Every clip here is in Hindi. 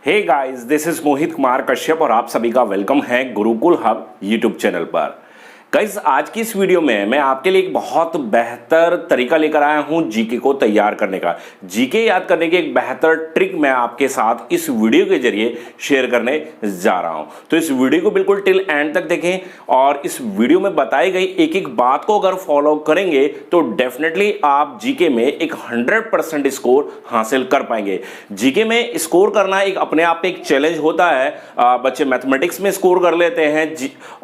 Hey guys, this is Mohit Kumar Kashyap और आप सभी का वेलकम है गुरुकुल हब यूट्यूब चैनल पर। गाइस, आज की इस वीडियो में मैं आपके लिए एक बहुत बेहतर तरीका लेकर आया हूं जीके को तैयार करने का। जीके याद करने की एक बेहतर ट्रिक मैं आपके साथ इस वीडियो के जरिए शेयर करने जा रहा हूं। तो इस वीडियो को बिल्कुल टिल एंड तक देखें और इस वीडियो में बताई गई एक एक बात को अगर फॉलो करेंगे तो डेफिनेटली आप जीके में एक 100% स्कोर हासिल कर पाएंगे। जीके में स्कोर करना एक अपने आप एक चैलेंज होता है। बच्चे मैथमेटिक्स में स्कोर कर लेते हैं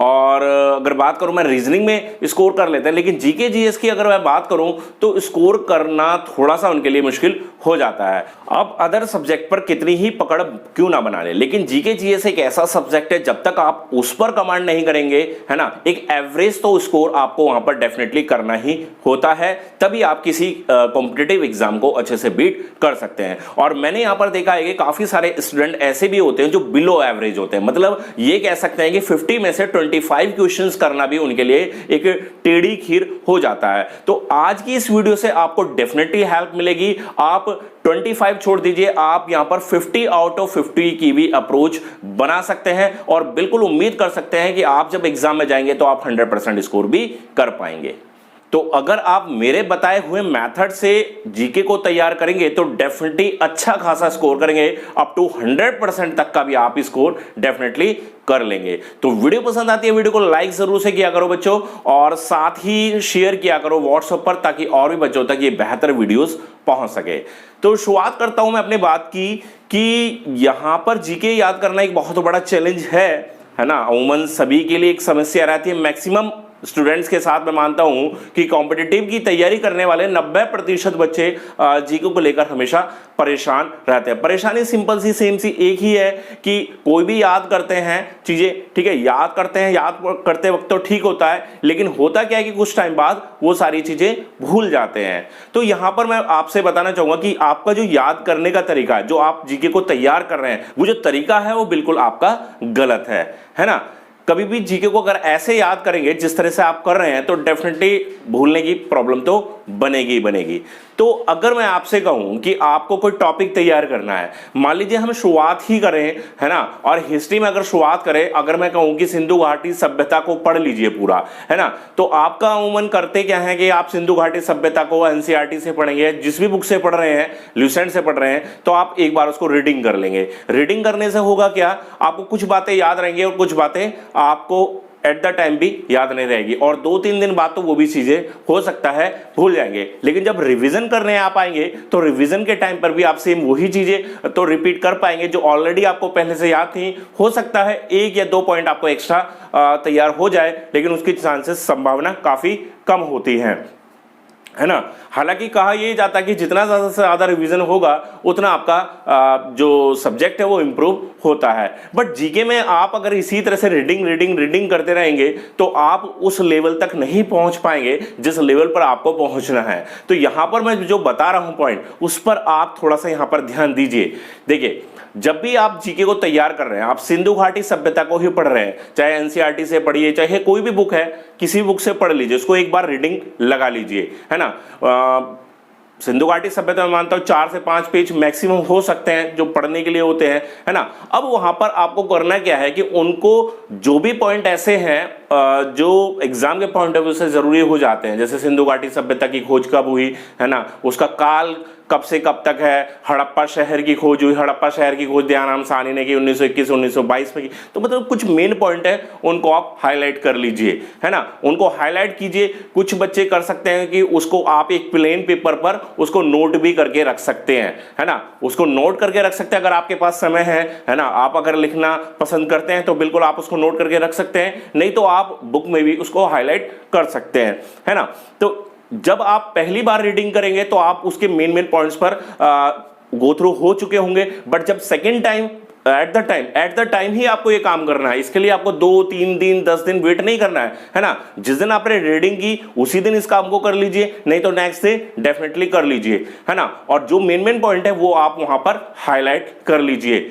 और अगर बात करूं मैं रीजनिंग में स्कोर कर लेते हैं, लेकिन जीके जीएस की अगर मैं बात करूं तो स्कोर करना थोड़ा सा उनके लिए मुश्किल हो जाता है। अब अदर सब्जेक्ट पर कितनी ही पकड़ क्यों ना बना ले, लेकिन जीके जीएस एक ऐसा सब्जेक्ट है जब तक आप उस पर कमांड नहीं करेंगे, है ना, एक एवरेज तो स्कोर आपको वहां पर डेफिनेटली करना ही होता है, तभी आप किसी कॉम्पिटिटिव एग्जाम को अच्छे से बीट कर सकते हैं। और मैंने यहां पर देखा है कि काफी सारे स्टूडेंट ऐसे भी होते हैं जो बिलो एवरेज होते हैं, मतलब ये कह सकते हैं कि 50 में से 25 क्वेश्चंस करना भी उनके लिए एक टेढ़ी खीर हो जाता है। तो आज की इस वीडियो से आपको डेफिनेटली हेल्प मिलेगी। आप 25 छोड़ दीजिए, आप यहां पर 50 आउट ऑफ 50 की भी अप्रोच बना सकते हैं और बिल्कुल उम्मीद कर सकते हैं कि आप जब एग्जाम में जाएंगे तो आप 100% स्कोर भी कर पाएंगे। तो अगर आप मेरे बताए हुए मेथड से जीके को तैयार करेंगे तो डेफिनेटली अच्छा खासा स्कोर करेंगे, अप टू 100% तक का भी आप स्कोर डेफिनेटली कर लेंगे। तो वीडियो पसंद आती है, वीडियो को लाइक जरूर से किया करो बच्चों, और साथ ही शेयर किया करो व्हाट्सएप पर, ताकि और भी बच्चों तक ये बेहतर वीडियोस पहुंच सके। तो शुरुआत करता हूं मैं अपनी बात की कि यहां पर जीके याद करना एक बहुत बड़ा चैलेंज है ना। अमूमन सभी के लिए एक समस्या रहती है। मैक्सिमम स्टूडेंट्स के साथ मैं मानता हूं कि कॉम्पिटिटिव की तैयारी करने वाले 90% बच्चे जीके को लेकर हमेशा परेशान रहते हैं। परेशानी सिंपल सी सेम सी एक ही है कि कोई भी याद करते हैं चीजें, ठीक है, याद करते हैं, याद करते वक्त तो ठीक होता है, लेकिन होता क्या है कि कुछ टाइम बाद वो सारी चीजें भूल जाते हैं। तो यहां पर मैं आपसे बताना चाहूंगा कि आपका जो याद करने का तरीका है, जो आप जीके को तैयार कर रहे हैं, वो जो तरीका है वो बिल्कुल आपका गलत है ना। कभी भी जीके को अगर ऐसे याद करेंगे जिस तरह से आप कर रहे हैं तो डेफिनेटली भूलने की प्रॉब्लम तो बनेगी ही बनेगी। तो अगर मैं आपसे कहूं कि आपको कोई टॉपिक तैयार करना है, मान लीजिए हम शुरुआत ही करें, है ना, और हिस्ट्री में अगर शुरुआत करें, अगर मैं कहूं कि सिंधु घाटी सभ्यता को पढ़ लीजिए पूरा, है ना, तो आपका अमूमन करते क्या है कि आप सिंधु घाटी सभ्यता को एनसीईआरटी से पढ़ेंगे, जिस भी बुक से पढ़ रहे हैं, ल्यूसेंट से पढ़ रहे हैं, तो आप एक बार उसको रीडिंग कर लेंगे। रीडिंग करने से होगा क्या, आपको कुछ बातें याद रहेंगी और कुछ बातें आपको एट द टाइम भी याद नहीं रहेगी, और 2-3 दिन बाद तो वो भी चीजें हो सकता है भूल जाएंगे। लेकिन जब रिवीजन करने आप आएंगे तो रिवीजन के टाइम पर भी आप सेम वही चीजें तो रिपीट कर पाएंगे जो ऑलरेडी आपको पहले से याद थी। हो सकता है 1 या 2 पॉइंट आपको एक्स्ट्रा तैयार हो जाए, लेकिन उसकी चांसेस संभावना काफी कम होती है ना। हालांकि कहा यह जाता है कि जितना ज्यादा से ज्यादा रिवीजन होगा उतना आपका जो सब्जेक्ट है वो इंप्रूव होता है। बट जीके में आप अगर इसी तरह से रीडिंग करते रहेंगे तो आप उस लेवल तक नहीं पहुंच पाएंगे जिस लेवल पर आपको पहुंचना है। तो यहां पर मैं जो बता रहा हूं पॉइंट, उस पर आप थोड़ा सा यहां पर ध्यान दीजिए। देखिए, जब भी आप जीके को तैयार कर रहे हैं, आप सिंधु घाटी सभ्यता को ही पढ़ रहे हैं, चाहे एनसीईआरटी से पढ़िए, चाहे कोई भी बुक है, किसी बुक से पढ़ लीजिए, उसको एक बार रीडिंग लगा लीजिए, है ना। सिंधु घाटी सभ्यता में मानता हूं 4 से 5 पेज मैक्सिमम हो सकते हैं जो पढ़ने के लिए होते हैं, है ना। अब वहां पर आपको करना क्या है कि उनको जो भी पॉइंट ऐसे हैं जो एग्जाम के पॉइंट ऑफ व्यू से जरूरी हो जाते हैं, जैसे सिंधु घाटी सभ्यता की खोज कब हुई, है ना, उसका काल कब से कब तक है, हड़प्पा शहर की खोज हुई, हड़प्पा शहर की खोज दयाराम साहनी ने की 1921-1922 में की, तो मतलब कुछ मेन पॉइंट है उनको आप हाईलाइट कर लीजिए, है ना, उनको हाईलाइट कीजिए। कुछ बच्चे कर सकते हैं कि उसको आप एक प्लेन पेपर पर उसको नोट भी करके रख सकते हैं, है ना, उसको नोट करके रख सकते हैं अगर आपके पास समय है ना। आप अगर लिखना पसंद करते हैं तो बिल्कुल आप उसको नोट करके रख सकते हैं, नहीं तो आप बुक में भी उसको हाईलाइट कर सकते हैं, है ना। तो जब आप पहली बार रीडिंग करेंगे तो आप उसके मेन पॉइंट्स पर गो थ्रू हो चुके होंगे, बट जब second time at the time ही आपको ये काम करना है। इसके लिए आपको 2-3 दिन 10 दिन वेट नहीं करना है ना। जिस दिन आपने रीडिंग की उसी दिन इस काम को कर लीजिए, नहीं तो नेक्स्ट डे डेफिनेटली कर लीजिए, है ना। और जो मेन पॉइंट है वो आप वहां पर हाईलाइट कर लीजिए।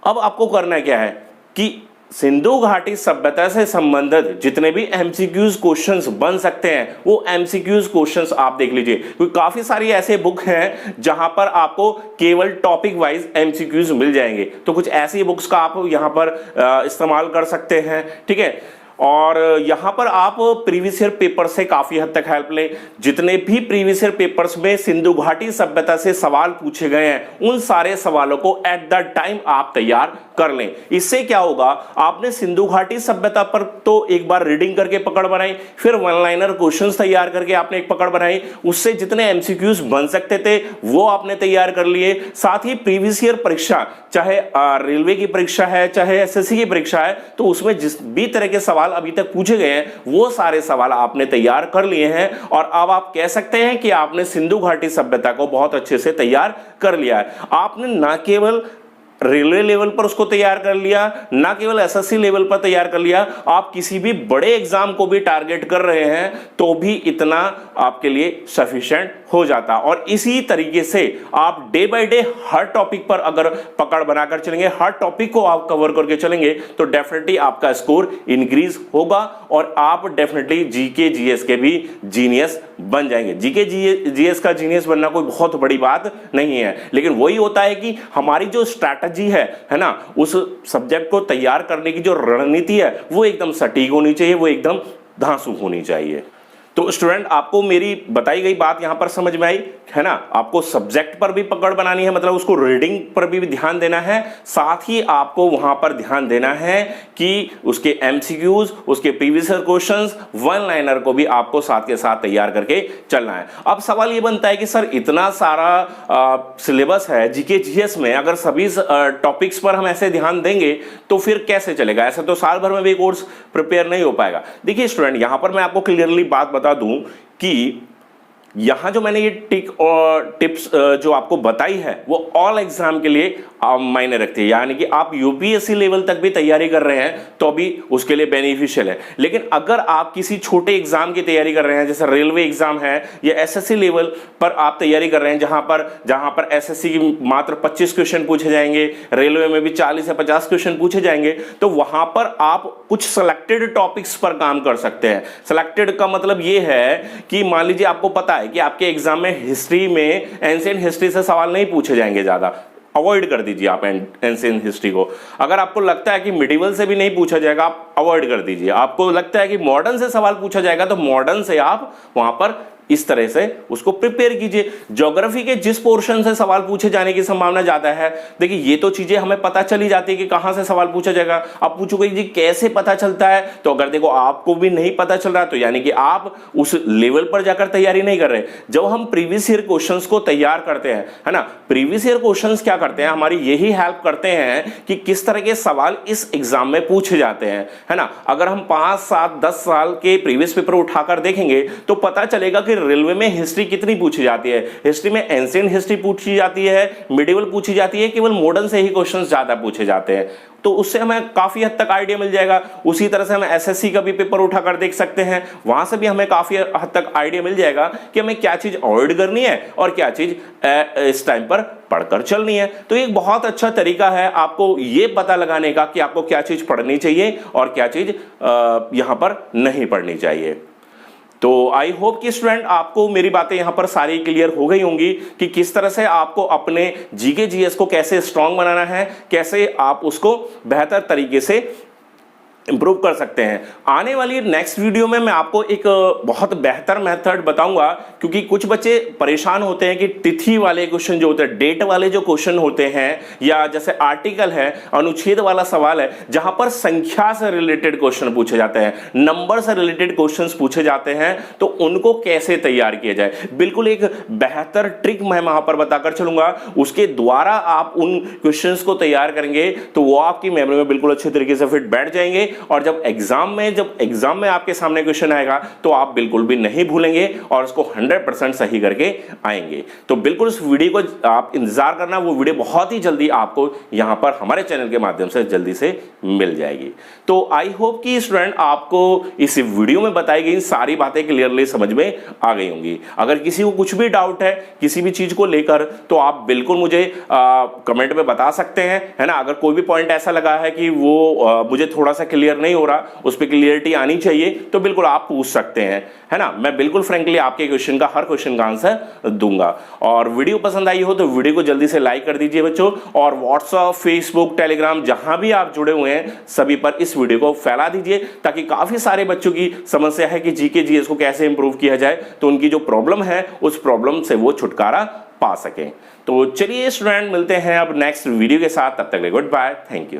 अब आपको करना क्या है कि सिंधु घाटी सभ्यता से संबंधित जितने भी एमसीक्यूज क्वेश्चंस बन सकते हैं वो एमसीक्यूज क्वेश्चंस आप देख लीजिए, क्योंकि काफी सारी ऐसे बुक हैं जहां पर आपको केवल टॉपिक वाइज एमसीक्यूज मिल जाएंगे। तो कुछ ऐसी बुक्स का आप यहां पर इस्तेमाल कर सकते हैं, ठीक है। और यहां पर आप प्रीवियस ईयर पेपर से काफी हद तक हेल्प लें। जितने भी प्रीवियस ईयर पेपर्स में सिंधु घाटी सभ्यता से सवाल पूछे गए हैं उन सारे सवालों को एट द टाइम आप तैयार कर लें। इससे क्या होगा, आपने सिंधु घाटी सभ्यता पर तो एक बार रीडिंग करके पकड़ बनाई, फिर वन लाइनर क्वेश्चंस तैयार करके आपने एक पकड़ बनाई, उससे जितने एमसीक्यूज बन सकते थे वो आपने तैयार कर लिए। साथ ही प्रीवियस ईयर परीक्षा, चाहे रेलवे की परीक्षा है चाहे एसएससी की परीक्षा है, तो उसमें जिस भी तरह के सवाल अभी तक पूछे गए हैं वो सारे सवाल आपने तैयार कर लिए हैं। और अब आप कह सकते हैं कि आपने सिंधु घाटी सभ्यता को बहुत अच्छे से तैयार कर लिया है। आपने ना केवल रेलवे लेवल पर उसको तैयार कर लिया, ना केवल एसएससी लेवल पर तैयार कर लिया, आप किसी भी बड़े एग्जाम को भी टारगेट कर रहे हैं तो भी इतना आपके लिए सफिशिएंट हो जाता। और इसी तरीके से आप day by day her topic पर अगर पकड़ बनाकर चलेंगे, हर टॉपिक को आप कवर करके चलेंगे, तो डेफिनेटली आपका स्कोर इंक्रीज होगा और आप डेफिनेटली जीके जीएस के भी जीनियस बन जाएंगे। जीके जीएस का जीनियस बनना कोई बहुत बड़ी बात नहीं है, लेकिन वही होता है कि हमारी जो स्ट्रैटेजी है ना, उस सब्जेक्ट को तैयार करने की जो रणनीति है वो एकदम सटीक होनी चाहिए, वो एकदम धांसू होनी चाहिए। तो स्टूडेंट, आपको मेरी बताई गई बात यहां पर समझ में आई है ना। आपको सब्जेक्ट पर भी पकड़ बनानी है, मतलब उसको रीडिंग पर भी ध्यान देना है, साथ ही आपको वहां पर ध्यान देना है कि उसके एमसीक्यूज, उसके previous year questions, one liner को भी आपको साथ के साथ तैयार करके चलना है। अब सवाल ये बनता है कि सर इतना सारा सिलेबस है जीके जीएस में, अगर सभी टॉपिक्स पर हम ऐसे ध्यान देंगे तो फिर कैसे चलेगा? ऐसा तो साल भर में भी कोर्स प्रिपेयर नहीं हो पाएगा। देखिए स्टूडेंट, यहां पर मैं आपको क्लियरली बात बता दूं कि यहां जो मैंने ये टिप्स जो आपको बताई है वो ऑल एग्जाम के लिए मायने रखती है। यानी कि आप यूपीएससी लेवल तक भी तैयारी कर रहे हैं तो भी उसके लिए बेनिफिशियल है। लेकिन अगर आप किसी छोटे एग्जाम की तैयारी कर रहे हैं, जैसे रेलवे एग्जाम है या एसएससी लेवल पर आप तैयारी कर रहे हैं, जहां पर एसएससी की मात्र 25 क्वेश्चन पूछे जाएंगे, रेलवे में भी 40 या 50 क्वेश्चन पूछे जाएंगे, तो वहां पर आप कुछ सिलेक्टेड टॉपिक्स पर काम कर सकते हैं। सिलेक्टेड का मतलब यह है कि मान लीजिए आपको पता है कि आपके एग्जाम में हिस्ट्री में एंशिएंट हिस्ट्री से सवाल नहीं पूछे जाएंगे, ज्यादा अवॉइड कर दीजिए आप एंशिएंट हिस्ट्री को। अगर आपको लगता है कि मिडिवल से भी नहीं पूछा जाएगा, आप अवॉइड कर दीजिए। आपको लगता है कि मॉडर्न से सवाल पूछा जाएगा तो मॉडर्न से आप वहां पर इस तरह से उसको प्रिपेयर कीजिए। ज्योग्राफी के जिस पोर्शन से सवाल पूछे जाने की संभावना ज्यादा है, देखिए ये तो चीजें हमें पता चली जाती है कि कहां से सवाल पूछा जाएगा। आप पूछोगे जी कैसे पता चलता है, तो अगर देखो आपको भी नहीं पता चल रहा तो यानी कि आप उस लेवल पर जाकर तैयारी नहीं कर रहे। जब हम प्रीवियस ईयर क्वेश्चंस को तैयार करते हैं, है ना, प्रीवियस ईयर क्वेश्चंस क्या करते हैं, हमारी यही हेल्प करते हैं कि किस तरह के सवाल इस एग्जाम में पूछे जाते हैं, है ना। अगर हम 5, 7, 10 साल के प्रीवियस पेपर उठाकर देखेंगे तो पता चलेगा कि रेलवे में हिस्ट्री कितनी पूछी जाती है। हिस्ट्री में एंशिएंट हिस्ट्री पूछी जाती है, मिडिवल पूछी जाती है, केवल मॉडर्न से ही क्वेश्चंस ज्यादा पूछे जाते हैं। तो उससे हमें काफी हद तक आइडिया मिल जाएगा। उसी तरह से हम एसएससी का भी पेपर उठाकर देख सकते हैं, वहां से भी हमें काफी हद तक आइडिया मिल जाएगा कि हमें क्या चीज अवॉइड करनी है और क्या चीज इस टाइम पर पढ़कर चलनी है। तो एक बहुत अच्छा तरीका है आपको ये पता लगाने का कि आपको क्या चीज पढ़नी चाहिए और क्या चीज यहां पर नहीं पढ़नी चाहिए। तो आई होप कि स्टूडेंट आपको मेरी बातें यहां पर सारी क्लियर हो गई होंगी कि किस तरह से आपको अपने जीके जीएस को कैसे स्ट्रांग बनाना है, कैसे आप उसको बेहतर तरीके से इंप्रूव कर सकते हैं। आने वाली नेक्स्ट वीडियो में मैं आपको एक बहुत बेहतर मेथड बताऊंगा, क्योंकि कुछ बच्चे परेशान होते हैं कि तिथि वाले क्वेश्चन जो होते हैं, डेट वाले जो क्वेश्चन होते हैं, या जैसे आर्टिकल है, अनुच्छेद वाला सवाल है, जहां पर संख्या से रिलेटेड क्वेश्चन पूछे जाते हैं, नंबर से रिलेटेड क्वेश्चंस पूछे जाते हैं, तो उनको कैसे तैयार किया जाए। बिल्कुल एक बेहतर ट्रिक मैं वहां पर बताकर चलूंगा, उसके द्वारा आप उन क्वेश्चंस को तैयार करेंगे तो वो आपकी मेमोरी में बिल्कुल अच्छे तरीके से फिट बैठ जाएंगे और जब एग्जाम में आपके सामने क्वेश्चन आएगा तो आप बिल्कुल भी नहीं भूलेंगे और उसको 100% सही करके आएंगे। तो बिल्कुल उस वीडियो को आप इंतजार करना, वो वीडियो बहुत ही जल्दी आपको यहां पर हमारे चैनल के माध्यम से जल्दी से मिल जाएगी। तो आई होप कि स्टूडेंट आपको इस वीडियो में बताई गई सारी बातें क्लियरली समझ में आ गई होंगी। अगर किसी को कुछ भी डाउट है किसी भी चीज को लेकर तो आप बिल्कुल मुझे कमेंट में बता सकते हैं, है ना। अगर कोई भी पॉइंट ऐसा लगा है कि वो मुझे थोड़ा सा क्लियर नहीं हो रहा, उस पर क्लियरिटी आनी चाहिए, तो बिल्कुल आप पूछ सकते हैं, है ना। मैं बिल्कुल फ्रेंकली आपके क्वेश्चन का हर क्वेश्चन का आंसर दूंगा। और वीडियो पसंद आई हो तो वीडियो को जल्दी से लाइक कर दीजिए बच्चों, और व्हाट्सएप, फेसबुक, टेलीग्राम जहां भी आप जुड़े हुए हैं सभी पर इस वीडियो को फैला दीजिए, ताकि काफी सारे बच्चों की समस्या है कि जीके जीएस को कैसे इंप्रूव किया जाए, तो उनकी जो प्रॉब्लम है उस प्रॉब्लम से वो छुटकारा पा सकें। तो चलिए स्टूडेंट, मिलते हैं अब नेक्स्ट वीडियो के साथ, तब तक गुड बाय, थैंक यू।